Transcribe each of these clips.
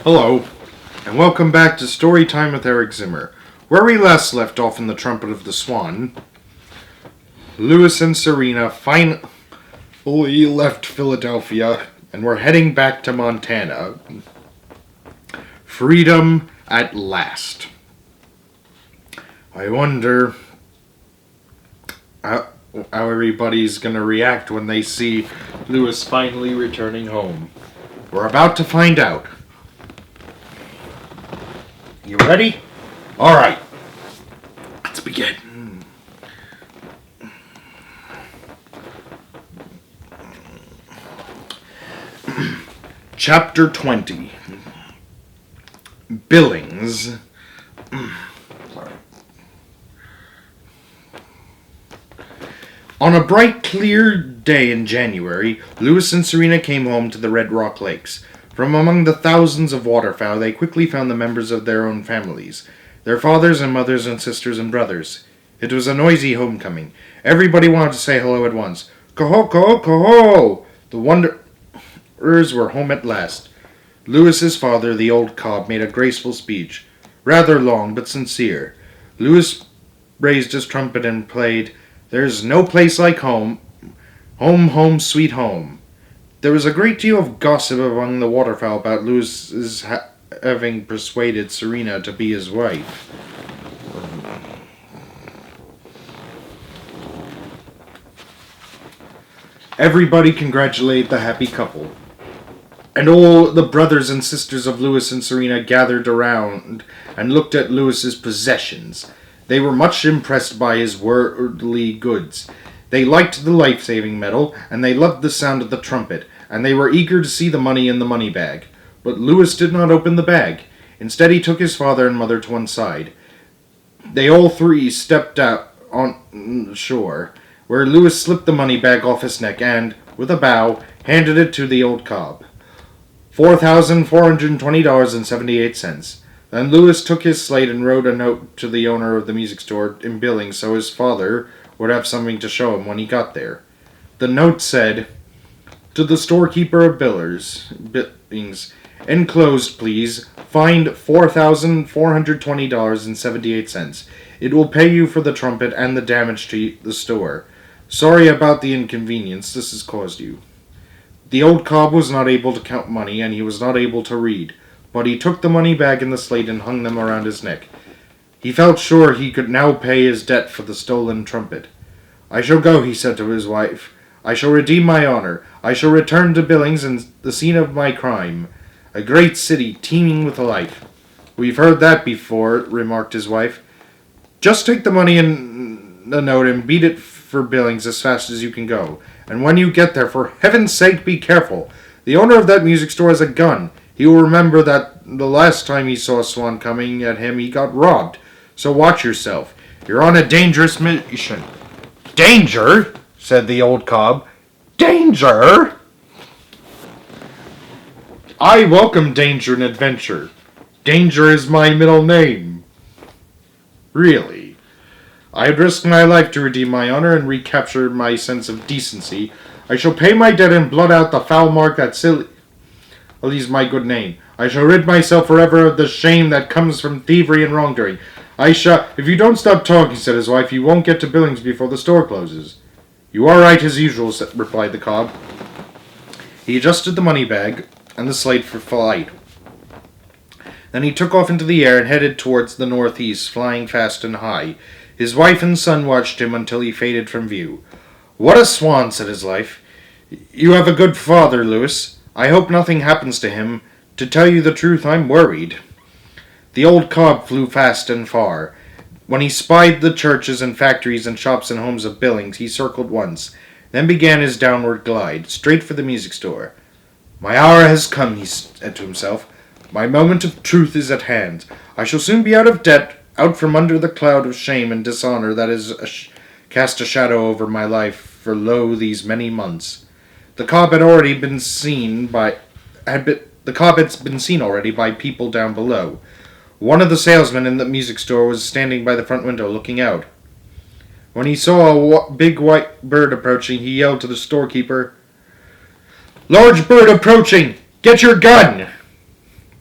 Hello, and welcome back to Storytime with Eric Zimmer. Where we last left off in the Trumpet of the Swan, Louis and Serena finally left Philadelphia and were heading back to Montana. Freedom at last. I wonder how everybody's going to react when they see Louis finally returning home. We're about to find out. You ready? All right. Let's begin. Chapter 20. Billings. Sorry. On a bright, clear day in January, Louis and Serena came home to the Red Rock Lakes. From among the thousands of waterfowl, they quickly found the members of their own families, their fathers and mothers and sisters and brothers. It was a noisy homecoming. Everybody wanted to say hello at once. Coho, coho, coho! The wanderers were home at last. Louis's father, the old cob, made a graceful speech, rather long but sincere. Louis raised his trumpet and played, "There's no place like home, home, home, sweet home." There was a great deal of gossip among the waterfowl about Louis's having persuaded Serena to be his wife. Everybody congratulated the happy couple, and all the brothers and sisters of Louis and Serena gathered around and looked at Louis's possessions. They were much impressed by his worldly goods. They liked the life-saving medal, and they loved the sound of the trumpet, and they were eager to see the money in the money bag. But Louis did not open the bag. Instead, he took his father and mother to one side. They all three stepped out on shore, where Louis slipped the money bag off his neck and, with a bow, handed it to the old cob. $4,420.78. Then Louis took his slate and wrote a note to the owner of the music store in Billings so his father would have something to show him when he got there. The note said, "To the storekeeper of Billings, enclosed, please, find $4,420.78. It will pay you for the trumpet and the damage to the store. Sorry about the inconvenience this has caused you." The old cob was not able to count money, and he was not able to read, but he took the money bag and the slate and hung them around his neck. He felt sure he could now pay his debt for the stolen trumpet. "I shall go," he said to his wife. "I shall redeem my honor. I shall return to Billings and the scene of my crime. A great city teeming with life." "We've heard that before," remarked his wife. "Just take the money and the note and beat it for Billings as fast as you can go. And when you get there, for heaven's sake, be careful. The owner of that music store has a gun. He will remember that the last time he saw Swan coming at him, he got robbed. So watch yourself. You're on a dangerous mission." "Danger?" said the old cob. "Danger?" "I welcome danger and adventure. Danger is my middle name." "Really? I'd risk my life to redeem my honor and recapture my sense of decency. I shall pay my debt and blot out the foul mark that sullies my good name. I shall rid myself forever of the shame that comes from thievery and wrongdoing. If you don't stop talking," said his wife, "you won't get to Billings before the store closes." "You are right as usual," replied the cob. He adjusted the money bag and the slate for flight. Then he took off into the air and headed towards the northeast, flying fast and high. His wife and son watched him until he faded from view. "What a swan," said his wife. "You have a good father, Louis. I hope nothing happens to him. To tell you the truth, I'm worried." The old cob flew fast and far. When he spied the churches and factories and shops and homes of Billings, he circled once, then began his downward glide, straight for the music store. "My hour has come," he said to himself. "My moment of truth is at hand. I shall soon be out of debt, out from under the cloud of shame and dishonor that has cast a shadow over my life for these many months." The cob had already been seen by people down below. One of the salesmen in the music store was standing by the front window looking out. When he saw a big white bird approaching, he yelled to the storekeeper, "Large bird approaching! Get your gun!"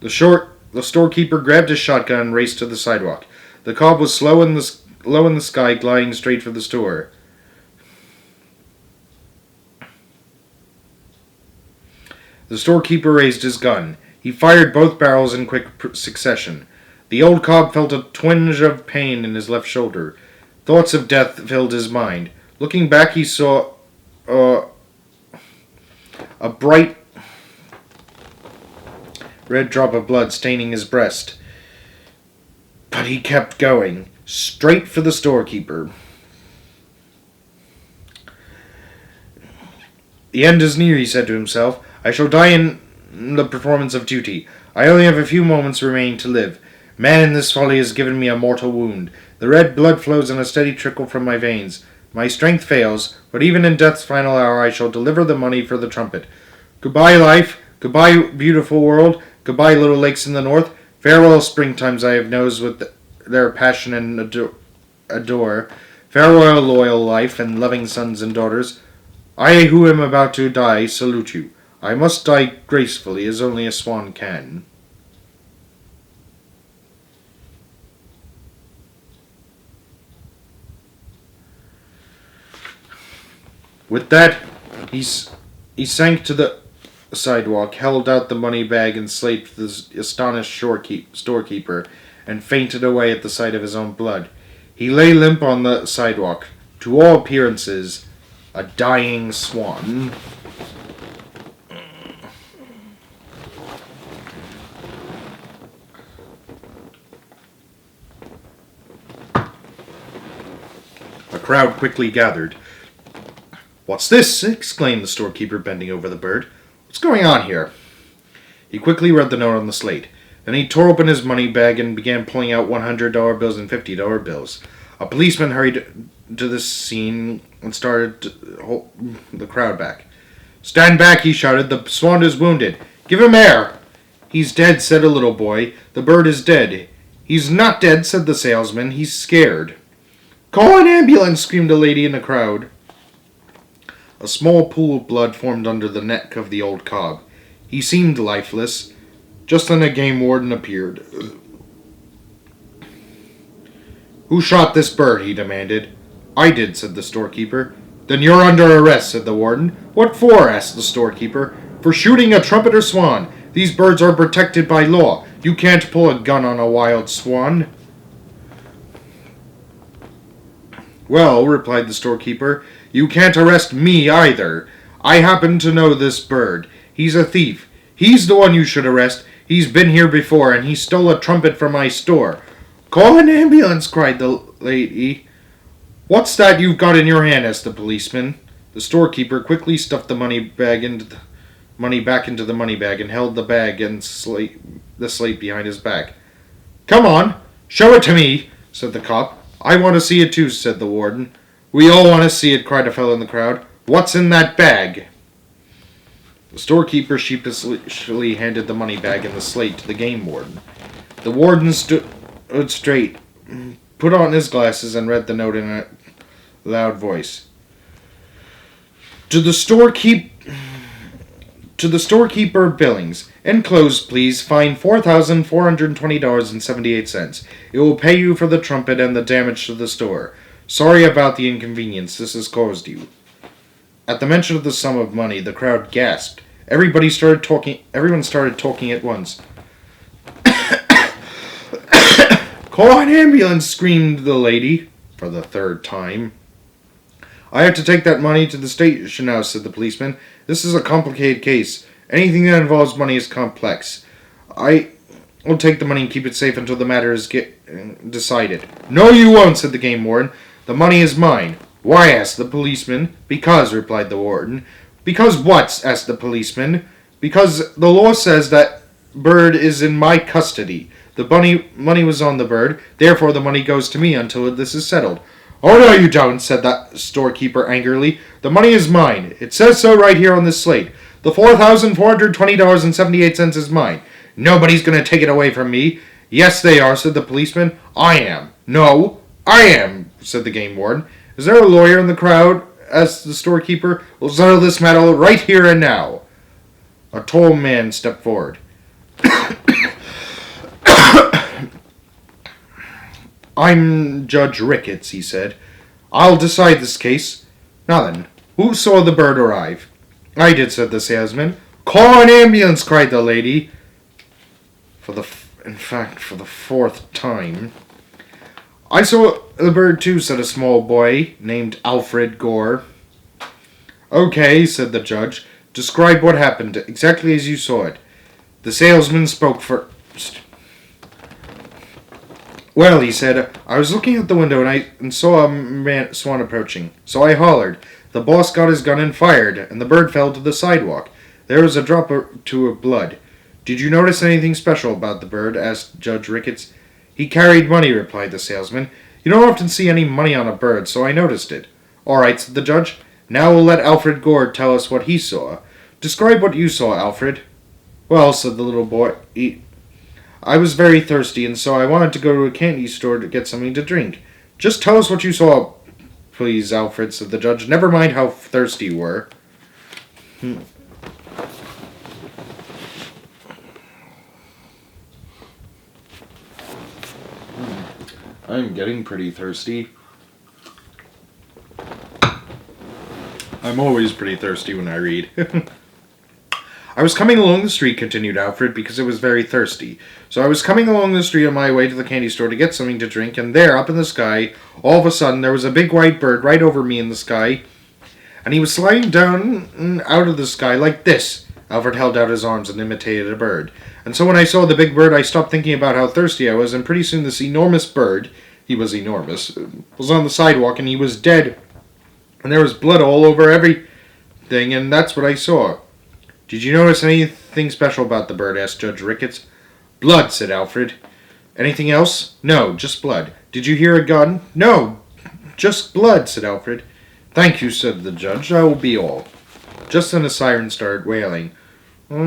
The storekeeper grabbed his shotgun and raced to the sidewalk. The cob was low in the sky, gliding straight for the store. The storekeeper raised his gun. He fired both barrels in quick succession. The old cob felt a twinge of pain in his left shoulder. Thoughts of death filled his mind. Looking back, he saw a bright red drop of blood staining his breast. But he kept going, straight for the storekeeper. The end is near, he said to himself. I shall die in the performance of duty. I only have a few moments remaining to live. Man in this folly has given me a mortal wound. The red blood flows in a steady trickle from my veins. My strength fails, but even in death's final hour I shall deliver the money for the trumpet. Goodbye, life. Goodbye, beautiful world. Goodbye, little lakes in the north. Farewell, springtimes I have known with their passion and adore. Farewell, loyal life and loving sons and daughters. I, who am about to die, salute you. I must die gracefully, as only a swan can. With that, he sank to the sidewalk, held out the money bag and slate for the astonished storekeeper, and fainted away at the sight of his own blood. He lay limp on the sidewalk, to all appearances, a dying swan. A crowd quickly gathered. "What's this?" exclaimed the storekeeper, bending over the bird. "What's going on here?" He quickly read the note on the slate. Then he tore open his money bag and began pulling out $100 bills and $50 bills. A policeman hurried to the scene and started to hold the crowd back. "Stand back," he shouted. "The swan is wounded. Give him air." "He's dead," said a little boy. "The bird is dead." "He's not dead," said the salesman. "He's scared." "Call an ambulance," screamed a lady in the crowd. A small pool of blood formed under the neck of the old cob. He seemed lifeless. Just then a game warden appeared. "Who shot this bird?" he demanded. "I did," said the storekeeper. "Then you're under arrest," said the warden. "What for?" asked the storekeeper. "For shooting a trumpet or swan. These birds are protected by law. You can't pull a gun on a wild swan." "Well," replied the storekeeper, "you can't arrest me either. I happen to know this bird. He's a thief. He's the one you should arrest. He's been here before, and he stole a trumpet from my store." "Call an ambulance," cried the lady. "What's that you've got in your hand?" asked the policeman. The storekeeper quickly stuffed the money back into the money bag and held the bag and the slate behind his back. "Come on, show it to me," said the cop. "I want to see it too," said the warden. "We all want to see it," cried a fellow in the crowd. "What's in that bag?" The storekeeper sheepishly handed the money bag and the slate to the game warden. The warden stood straight, put on his glasses, and read the note in a loud voice. To the storekeeper Billings. Enclosed, please. Fine $4,420.78. It will pay you for the trumpet and the damage to the store. Sorry about the inconvenience this has caused you. At the mention of the sum of money, the crowd gasped. Everyone started talking at once. "Call an ambulance," screamed the lady, for the third time. "I have to take that money to the station house," said the policeman. "This is a complicated case. Anything that involves money is complex. I will take the money and keep it safe until the matter is decided." "No, you won't," said the game warden. "The money is mine." "Why?" asked the policeman. "Because," replied the warden. "Because what?" asked the policeman. "Because the law says that bird is in my custody. The money was on the bird, therefore the money goes to me until this is settled." "Oh, no, you don't," said the storekeeper angrily. "The money is mine. It says so right here on this slate. The $4,420.78 is mine. Nobody's going to take it away from me." "Yes, they are," said the policeman. "I am." "No, I am," said the game warden. "Is there a lawyer in the crowd?" asked the storekeeper. "We'll settle this matter right here and now." A tall man stepped forward. I'm Judge Ricketts, he said. I'll decide this case. Now then, who saw the bird arrive? I did, said the salesman. Call an ambulance, cried the lady. For the fourth time. I saw the bird too, said a small boy named Alfred Gore. Okay, said the judge. Describe what happened, exactly as you saw it. The salesman spoke first. Well, he said, I was looking out the window and saw a swan approaching. So I hollered. The boss got his gun and fired, and the bird fell to the sidewalk. There was a drop or two of blood. Did you notice anything special about the bird? Asked Judge Ricketts. He carried money, replied the salesman. You don't often see any money on a bird, so I noticed it. All right, said the judge. Now we'll let Alfred Gore tell us what he saw. Describe what you saw, Alfred. Well, said the little boy, I was very thirsty, and so I wanted to go to a candy store to get something to drink. Just tell us what you saw, please, Alfred, said the judge. Never mind how thirsty you were. I'm getting pretty thirsty. I'm always pretty thirsty when I read. I was coming along the street, continued Alfred, because I was very thirsty. So I was coming along the street on my way to the candy store to get something to drink, and there, up in the sky, all of a sudden, there was a big white bird right over me in the sky, and he was sliding down out of the sky like this. Alfred held out his arms and imitated a bird. And so when I saw the big bird, I stopped thinking about how thirsty I was, and pretty soon this enormous bird, he was enormous, was on the sidewalk, and he was dead. And there was blood all over everything, and that's what I saw. Did you notice anything special about the bird? Asked Judge Ricketts. Blood, said Alfred. Anything else? No, just blood. Did you hear a gun? No, just blood, said Alfred. Thank you, said the judge. That will be all. Just then a siren started wailing. An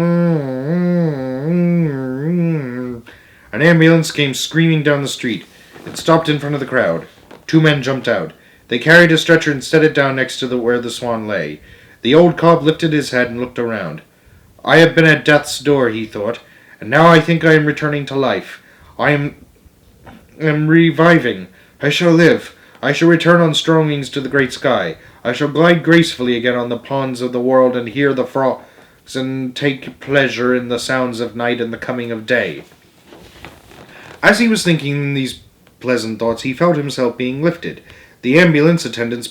ambulance came screaming down the street. It stopped in front of the crowd. 2 men jumped out. They carried a stretcher and set it down next to where the swan lay. The old cop lifted his head and looked around. I have been at death's door, he thought, and now I think I am returning to life. I am reviving. I shall live. I shall return on strong wings to the great sky. I shall glide gracefully again on the ponds of the world and hear the frogs and take pleasure in the sounds of night and the coming of day. As he was thinking these pleasant thoughts, he felt himself being lifted. The ambulance attendants